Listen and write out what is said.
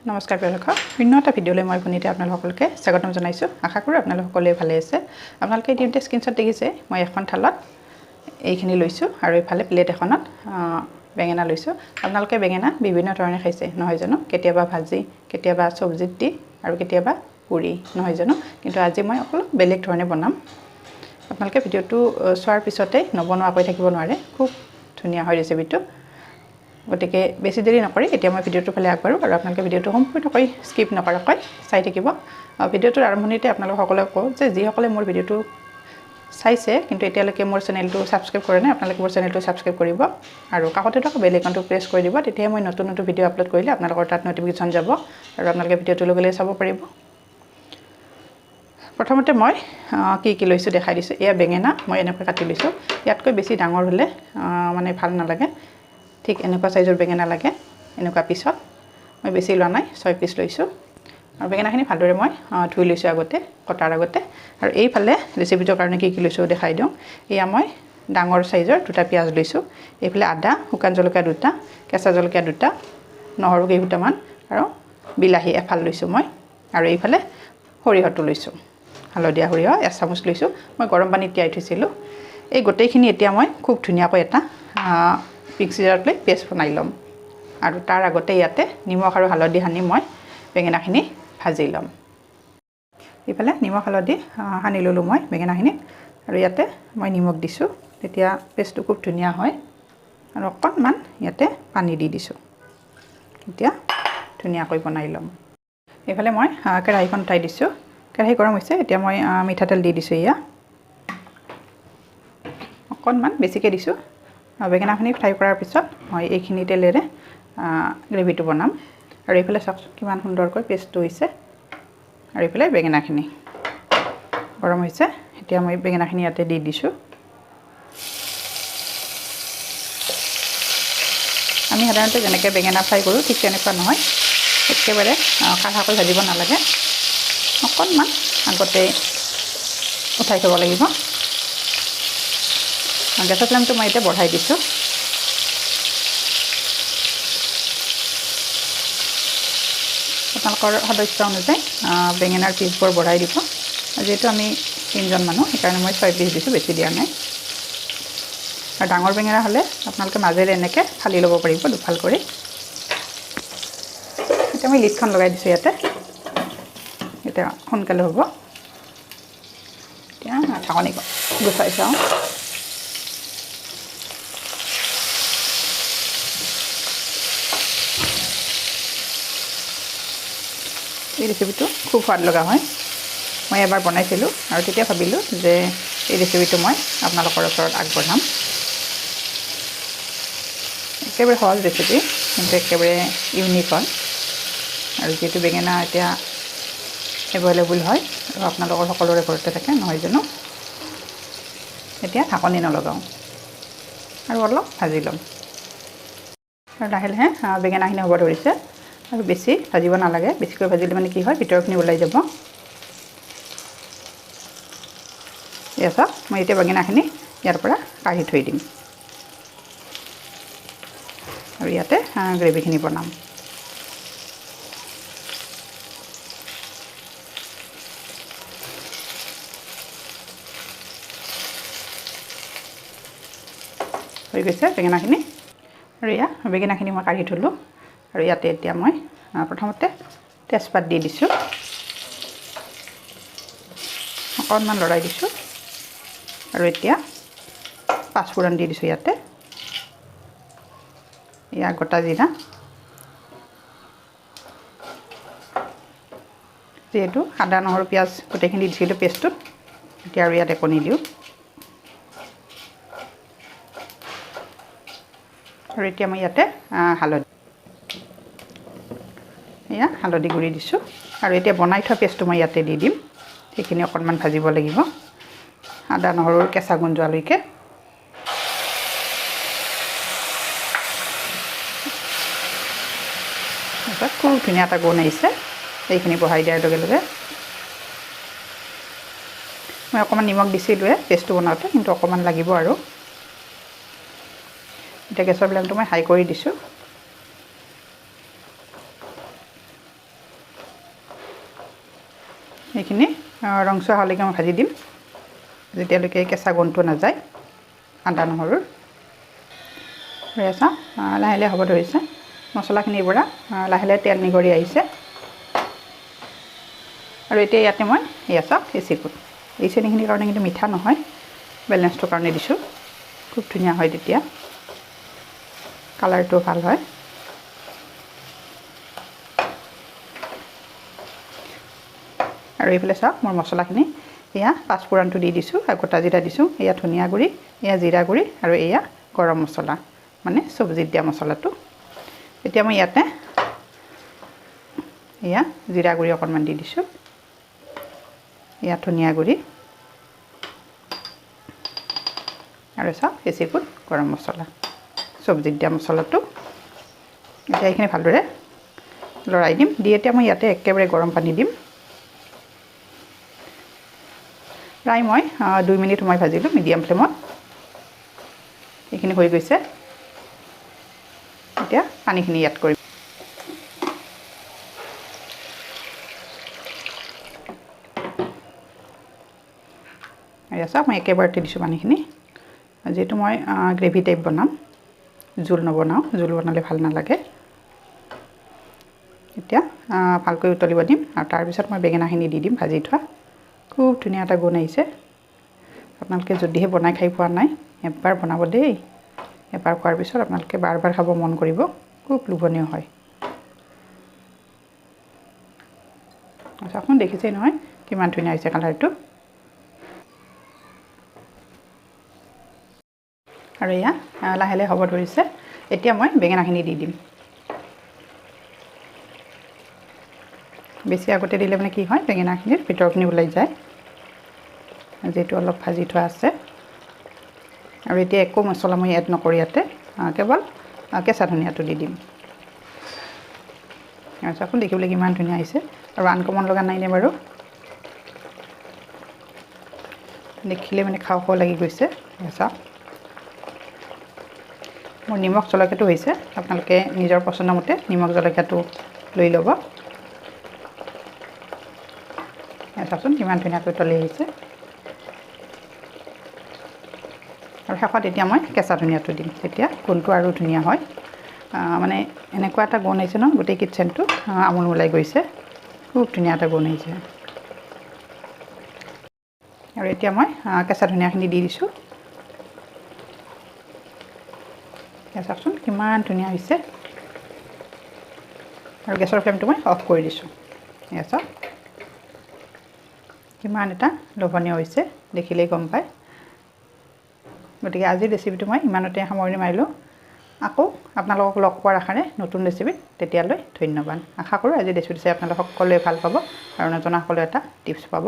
নমস্কাৰ প্ৰিয় দৰ্শক অন্য এটা ভিডিঅ'লৈ মই পুনিতে আপোনালোককে স্বাগতম জনাইছোঁ আশা কৰোঁ আপোনালোক সকলোৱে ভালে আছে আপোনালোকে ইতিমধ্যে স্ক্ৰীনশ্বট দেখিছে মই এখন থালত এইখিনি লৈছোঁ আৰু ইফালে প্লেট এখনত বেঙেনা লৈছোঁ আপোনালোকে বেঙেনা বিভিন্ন ধৰণে খাইছে নহয় জানো কেতিয়াবা ভাজি কেতিয়াবা চব্জিত দি আৰু কেতিয়াবা পুৰি নহয় জানো কিন্তু আজি মই অলপ বেলেগ ধৰণে বনাম আপোনালোকে ভিডিঅ'টো চোৱাৰ পিছতে নবনোৱাকৈ থাকিব নোৱাৰে খুব ধুনীয়া হয় ৰেচিপিটো গতিকে বেছি দেৰি নকৰি এতিয়া মই ভিডিঅ'টো ফালে আগবাঢ়ো আৰু আপোনালোকে ভিডিঅ'টো সম্পূৰ্ণকৈ স্কিপ নকৰাকৈ চাই থাকিব ভিডিঅ'টোৰ আৰম্ভণিতে আপোনালোক সকলোকে কওঁ যে যিসকলে মোৰ ভিডিঅ'টো চাইছে কিন্তু এতিয়ালৈকে মোৰ চেনেলটো সাবস্ক্ৰাইব কৰা নাই আপোনালোকে মোৰ চেনেলটো সাবস্ক্ৰাইব কৰিব আৰু কাষতে থকা বেল আইকনটো প্ৰেছ কৰি দিব তেতিয়া মই নতুন নতুন ভিডিঅ' আপলোড কৰিলে আপোনালোকৰ তাত নটিফিকেশ্যন যাব আৰু আপোনালোকে ভিডিঅ'টো লগে চাব পাৰিব প্ৰথমতে মই কি লৈছোঁ দেখাই দিছোঁ এয়া বেঙেনা মই এনেকৈ কাটি লৈছোঁ ইয়াতকৈ বেছি ডাঙৰ হ'লে মানে ভাল নালাগে ঠিক এনেকুৱা সাইজৰ বেঙেনা লাগে এনেকুৱা পিছত মই বেছি লোৱা নাই 6 পিস লৈছোঁ আৰু বেঙেনাখিনি ভালদৰে মই ধুই লৈছোঁ আগতে কটাৰ আগতে আৰু এইফালে ৰেচিপিটোৰ কাৰণে কি লৈছোঁ দেখাই দিওঁ এয়া মই ডাঙৰ সাইজৰ দুটা পিয়াজ লৈছোঁ এইফালে আদা শুকান জলকীয়া দুটা কেঁচা জলকীয়া দুটা নহৰু কেইটামান আৰু বিলাহী এফাল লৈছোঁ মই আৰু এইফালে সৰিয়হটো লৈছোঁ হালধীয়া সৰিয়হ 1 চামুচ লৈছোঁ মই গৰম পানীত তিয়াই থৈছিলোঁ এই গোটেইখিনি এতিয়া মই খুব ধুনীয়াকৈ এটা মিক্সাৰত লৈ পেষ্ট বনাই ল'ম আৰু তাৰ আগতে ইয়াতে নিমখ আৰু হালধি সানি মই বেঙেনাখিনি ভাজি ল'ম ইফালে নিমখ হালধি সানি ল'লোঁ মই বেঙেনাখিনি আৰু ইয়াতে মই নিমখ দিছোঁ তেতিয়া পেষ্টটো খুব ধুনীয়া হয় আৰু অকণমান ইয়াতে পানী দি দিছোঁ এতিয়া ধুনীয়াকৈ বনাই ল'ম ইফালে মই কেৰাহীখন উঠাই দিছোঁ কেৰাহী গৰম হৈছে এতিয়া মই মিঠাতেল দি দিছোঁ ইয়া অকণমান বেছিকৈ দিছোঁ বেঙেনাখিনি ফ্ৰাই কৰাৰ পিছত মই এইখিনি তেলেৰে গ্ৰেভিটো বনাম আৰু এইফালে চাওক কিমান সুন্দৰকৈ পেষ্টটো হৈছে আৰু এইফালে বেঙেনাখিনি গৰম হৈছে এতিয়া মই বেঙেনাখিনি ইয়াতে দি দিছোঁ আমি সাধাৰণতে যেনেকৈ বেঙেনা ফ্ৰাই কৰোঁ ঠিক তেনেকুৱা নহয় একেবাৰে কাঢ়াকৈ ভাজিব নালাগে অকণমান আগতে উঠাই থ'ব লাগিব গেছৰ ফ্লেমটো মই এতিয়া বঢ়াই দিছোঁ আপোনালোকৰ সদস্য অনুযায়ী বেঙেনাৰ পিচবোৰ বঢ়াই দিব যিহেতু আমি 3জন মানুহ সেইকাৰণে মই 6 পিচ দিছোঁ বেছি দিয়া নাই আৰু ডাঙৰ বেঙেনা হ'লে আপোনালোকে মাজেৰে এনেকৈ ফালি ল'ব পাৰিব দুফাল কৰি এতিয়া মই লিডখন লগাই দিছোঁ ইয়াতে এতিয়া সোনকালে হ'ব এতিয়া ঢাকনি গুচাই চাওঁ এই ৰেচিপিটো খুব সোৱাদ লগা হয় মই এবাৰ বনাইছিলোঁ আৰু তেতিয়া ভাবিলোঁ যে এই ৰেচিপিটো মই আপোনালোকৰ ওচৰত আগবঢ়াম একেবাৰে সহজ ৰেচিপি কিন্তু একেবাৰে ইউনিক হয় আৰু যিহেতু বেঙেনা এতিয়া এভেইলেবল হয় আৰু আপোনালোকৰ সকলোৰে ঘৰতে থাকে নহয় জানো এতিয়া ঢাকনি নলগাওঁ আৰু অলপ ভাজি ল'ম আৰু লাহে লাহে বেঙেনাখিনি হ'ব ধৰিছে আৰু বেছি ভাজিব নালাগে বেছিকৈ ভাজিলে মানে কি হয় ভিতৰখিনি ওলাই যাব এয়া চাওক মই এতিয়া বেঙেনাখিনি ইয়াৰ পৰা কাঢ়ি থৈ দিম আৰু ইয়াতে গ্ৰেভিখিনি বনাম হৈ গৈছে বেঙেনাখিনি আৰু এয়া বেঙেনাখিনি মই কাঢ়ি থ'লোঁ আৰু ইয়াতে এতিয়া মই প্ৰথমতে তেজপাত দি দিছোঁ অকণমান লৰাই দিছোঁ আৰু এতিয়া পাঁচফোৰণ দি দিছোঁ ইয়াতে এয়া গোটা জিৰা যিহেতু আদা নহৰু পিঁয়াজ গোটেইখিনি দিছিলোঁ পেষ্টটোত এতিয়া আৰু ইয়াতে কণী দিওঁ আৰু এতিয়া মই ইয়াতে হালধি গুড়ি দিছোঁ আৰু এতিয়া বনাই থোৱা পেষ্টটো মই ইয়াতে দি দিম সেইখিনি অকণমান ভাজিব লাগিব আদা নহৰুৰ কেঁচা গোন্ধ যোৱালৈকে খুব ধুনীয়া এটা গোন্ধ আহিছে এইখিনি বহাই দিয়াৰ লগে লগে মই অকণমান নিমখ দিছিলোঁ পেষ্টটো বনাওঁতে কিন্তু অকণমান লাগিব আৰু এতিয়া গেছৰ ফ্লেমটো মই হাই কৰি দিছোঁ ৰংচুৱা হ'লেকৈ মই ভাজি দিম যেতিয়ালৈকে কেঁচা গোন্ধটো নাযায় আদা নহৰুৰ এয়া চাওক লাহে লাহে হ'ব ধৰিছে মছলাখিনিৰ পৰা লাহে লাহে তেল নিগৰি আহিছে আৰু এতিয়া ইয়াতে মই এয়া চাওক এই চেনিখিনিৰ কাৰণে কিন্তু মিঠা নহয় বেলেঞ্চটোৰ কাৰণে দিছোঁ খুব ধুনীয়া হয় তেতিয়া কালাৰটো ভাল হয় আৰু এইফালে চাওক মোৰ মছলাখিনি এয়া পাঁচফোৰণটো দি দিছোঁ আৰু গোটা জিৰা দিছোঁ এয়া ধনিয়া গুড়ি এয়া জিৰা গুড়ি আৰু এয়া গৰম মছলা মানে চব্জিত দিয়া মছলাটো এতিয়া মই ইয়াতে এয়া জিৰা গুড়ি অকণমান দি দিছোঁ এয়া ধনিয়া গুড়ি আৰু চাওক এচিকুট গৰম মছলা চব্জিত দিয়া মছলাটো এতিয়া এইখিনি ভালদৰে লৰাই দিম দি এতিয়া মই ইয়াতে একেবাৰে গৰম পানী দিম প্ৰায় মই 2 মিনিট সময় ভাজিলোঁ মিডিয়াম ফ্লেমত এইখিনি হৈ গৈছে এতিয়া পানীখিনি এড কৰিম এয়া চাওক মই একেবাৰতে দিছোঁ পানীখিনি যিহেতু মই গ্ৰেভি টাইপ বনাম জোল নবনাওঁ জোল বনালে ভাল নালাগে এতিয়া ভালকৈ উতলিব দিম আৰু তাৰপিছত মই বেঙেনাখিনি দি দিম ভাজি থোৱা খুব ধুনীয়া এটা গোন্ধ আহিছে আপোনালোকে যদিহে বনাই খাই পোৱা নাই এবাৰ বনাব দেই এবাৰ খোৱাৰ পিছত আপোনালোকে বাৰ বাৰ খাব মন কৰিব খুব লোভনীয় হয় আপুনি দেখিছেই নহয় কিমান ধুনীয়া হৈছে কালাৰটো আৰু এয়া লাহে লাহে হ'ব ধৰিছে এতিয়া মই বেঙেনাখিনি দি দিম বেছি আগতে দিলে মানে কি হয় বেঙেনাখিনিৰ ভিতৰখিনি ওলাই যায় যিহেতু অলপ ভাজি থোৱা আছে আৰু এতিয়া একো মছলা মই এড নকৰি ইয়াতে কেৱল কেঁচা ধনিয়াটো দি দিম আৰু আপুনি দেখিবলৈ কিমান ধুনীয়া হৈছে আৰু আনকমন লগা নাইনে বাৰু দেখিলে মানে খাওঁ খাওঁ লাগি গৈছে চাওক মোৰ নিমখ জলকীয়াটো হৈছে আপোনালোকে নিজৰ পচন্দ মতে নিমখ জলকীয়াটো লৈ ল'ব চাওকচোন কিমান ধুনীয়াকৈ উতলি আহিছে আৰু শেষত এতিয়া মই কেঁচা ধনিয়াটো দিম তেতিয়া গোন্ধটো আৰু ধুনীয়া হয় মানে এনেকুৱা এটা গোন্ধ আহিছে ন গোটেই কিটচেনটো আমোল ওলাই গৈছে খুব ধুনীয়া এটা গোন্ধ আহিছে আৰু এতিয়া মই কেঁচা ধনিয়াখিনি দি দিছোঁ চাওকচোন কিমান ধুনীয়া হৈছে আৰু গেছৰ ফ্লেমটো মই অফ কৰি দিছোঁ এয়া চাওক কিমান এটা লোভনীয় হৈছে দেখিলেই গম পায় গতিকে আজিৰ ৰেচিপিটো মই ইমানতে সামৰণি মাৰিলোঁ আকৌ আপোনালোকক লগ পোৱাৰ আশাৰে নতুন ৰেচিপিত তেতিয়ালৈ ধন্যবাদ আশা কৰোঁ আজি ৰেচিপি চাই আপোনালোক সকলোৱে ভাল পাব আৰু নজনাসকলেও এটা টিপছ পাব